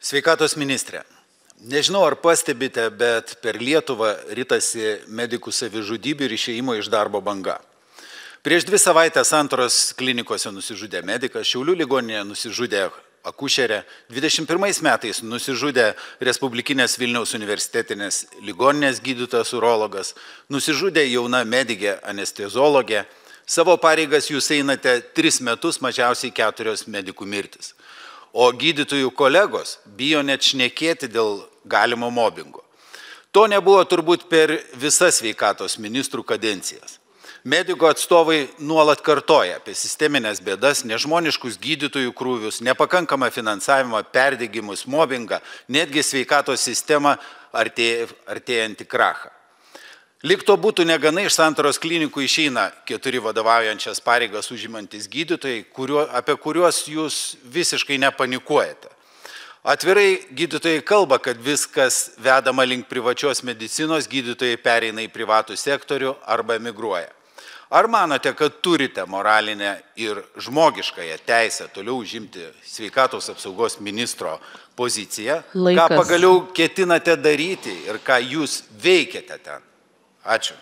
Sveikatos ministrė. Nežinau, ar pastebite, bet per Lietuvą ritasi medikų savižudybių ir išėjimo iš darbo banga. Prieš 2 savaitės Santaros klinikose nusižudė medikas, Šiaulių ligoninėje nusižudė akušerė, 21 metais nusižudė Respublikinės Vilniaus universitetinės ligoninės gydytojas urologas, nusižudė jauna medikė anesteziologė. Savo pareigas jūs einate 3 metus, mažiausiai 4 medikų mirtis. O gydytojų kolegos bijo net šnekėti dėl galimo mobingo. To nebuvo turbūt per visas sveikatos ministrų kadencijas. Medikų atstovai nuolat kartoja apie sisteminės bėdas, nežmoniškus gydytojų krūvius, nepakankamą finansavimą, perdegimus, mobingą, netgi sveikatos sistemą artėjantį krachą. Lyg to būtų negana, iš Santaros klinikų išeina 4 vadovaujančias pareigas užimantis gydytojai, apie kuriuos jūs visiškai nepanikuojate. Atvirai gydytojai kalba, kad viskas vedama link privačios medicinos, gydytojai pereina į privatų sektorių arba emigruoja. Ar manote, kad turite moralinę ir žmogiškąją teisę toliau užimti sveikatos apsaugos ministro poziciją? Ką pagaliau ketinate daryti ir ką jūs veikiate ten? Ačiū.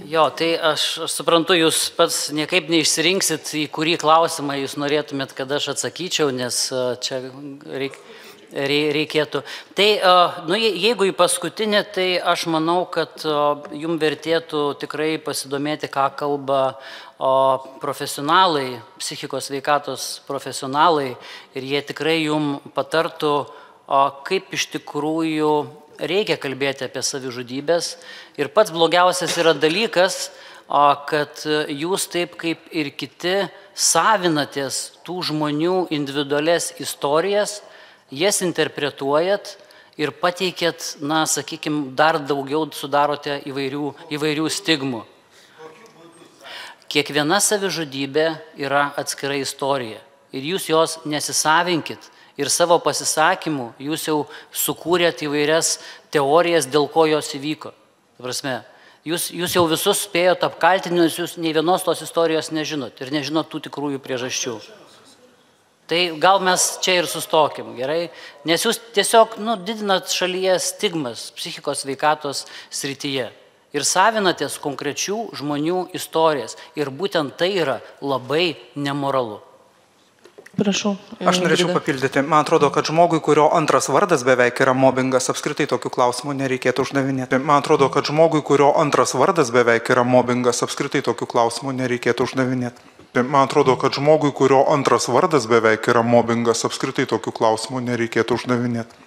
Jo, tai aš suprantu, jūs pats niekaip neišsirinksit, į kurį klausimą jūs norėtumėt, kad aš atsakyčiau, nes čia reikėtų. Tai, jeigu į paskutinį, tai aš manau, kad jums vertėtų tikrai pasidomėti, ką kalba profesionalai, psichikos sveikatos profesionalai, ir jie tikrai jums patartų, kaip iš tikrųjų reikia kalbėti apie savižudybės. Ir pats blogiausias yra dalykas, kad jūs taip kaip ir kiti savinatės tų žmonių individualias istorijas, jas interpretuojat ir pateikėt, sakykime, dar daugiau sudarote įvairių stigmų. Kiekviena savižudybė yra atskira istorija ir jūs jos nesisavinkit. Ir savo pasisakymų jūs jau sukūrėt įvairias teorijas, dėl ko jos įvyko. Jūs jau visus spėjot apkaltinti, nes jūs nei vienos tos istorijos nežinot ir nežinot tų tikrųjų priežasčių. Tai gal mes čia ir sustokim, gerai? Nes jūs tiesiog didinat šalyje stigmas psichikos sveikatos srityje ir savinatės konkrečių žmonių istorijas. Ir būtent tai yra labai nemoralu. Prašau. Aš norėčiau papildyti. Man atrodo, kad žmogui, kurio antras vardas beveik yra mobingas, apskritai tokių klausimų nereikėtų uždavinėti. Man atrodo, kad žmogui, kurio antras vardas beveik yra mobingas, apskritai tokių klausimų nereikėtų uždavinėti. Man atrodo, kad žmogui, kurio antras vardas beveik yra mobingas, apskritai tokių klausimų nereikėtų uždavinėti.